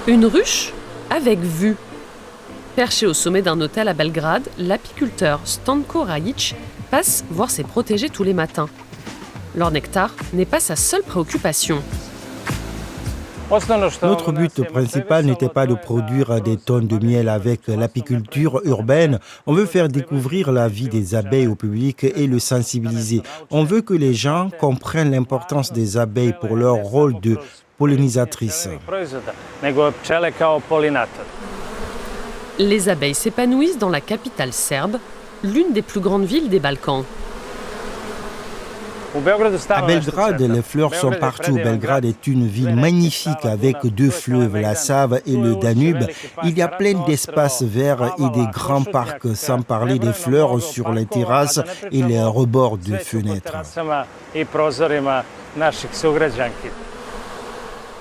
Une ruche avec vue. Perché au sommet d'un hôtel à Belgrade, l'apiculteur Stanko Rajic passe voir ses protégés tous les matins. Leur nectar n'est pas sa seule préoccupation. Notre but principal n'était pas de produire des tonnes de miel avec l'apiculture urbaine. On veut faire découvrir la vie des abeilles au public et le sensibiliser. On veut que les gens comprennent l'importance des abeilles pour leur rôle de pollinisatrices. Les abeilles s'épanouissent dans la capitale serbe, l'une des plus grandes villes des Balkans. À Belgrade, les fleurs sont partout. Belgrade est une ville magnifique avec deux fleuves, la Save et le Danube. Il y a plein d'espaces verts et des grands parcs, sans parler des fleurs sur les terrasses et les rebords de fenêtres.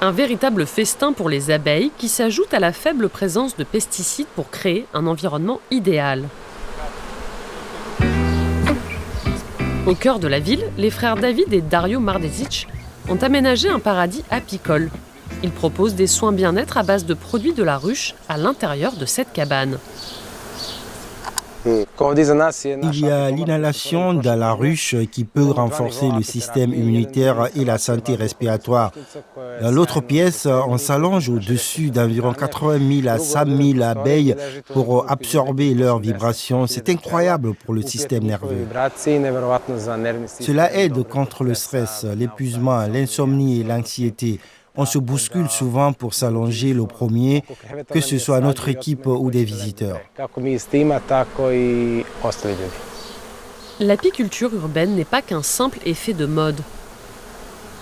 Un véritable festin pour les abeilles qui s'ajoute à la faible présence de pesticides pour créer un environnement idéal. Au cœur de la ville, les frères David et Dario Mardezic ont aménagé un paradis apicole. Ils proposent des soins bien-être à base de produits de la ruche à l'intérieur de cette cabane. Il y a l'inhalation dans la ruche qui peut renforcer le système immunitaire et la santé respiratoire. Dans l'autre pièce, on s'allonge au-dessus d'environ 80 000 à 100 000 abeilles pour absorber leurs vibrations. C'est incroyable pour le système nerveux. Cela aide contre le stress, l'épuisement, l'insomnie et l'anxiété. On se bouscule souvent pour s'allonger le premier, que ce soit notre équipe ou des visiteurs. L'apiculture urbaine n'est pas qu'un simple effet de mode.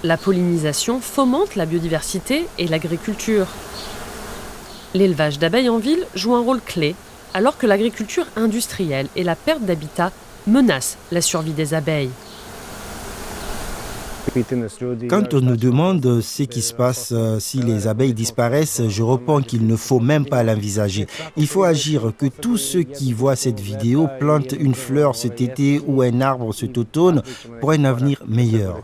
La pollinisation fomente la biodiversité et l'agriculture. L'élevage d'abeilles en ville joue un rôle clé, alors que l'agriculture industrielle et la perte d'habitat menacent la survie des abeilles. Quand on nous demande ce qui se passe si les abeilles disparaissent, je réponds qu'il ne faut même pas l'envisager. Il faut agir, que tous ceux qui voient cette vidéo plantent une fleur cet été ou un arbre cet automne pour un avenir meilleur.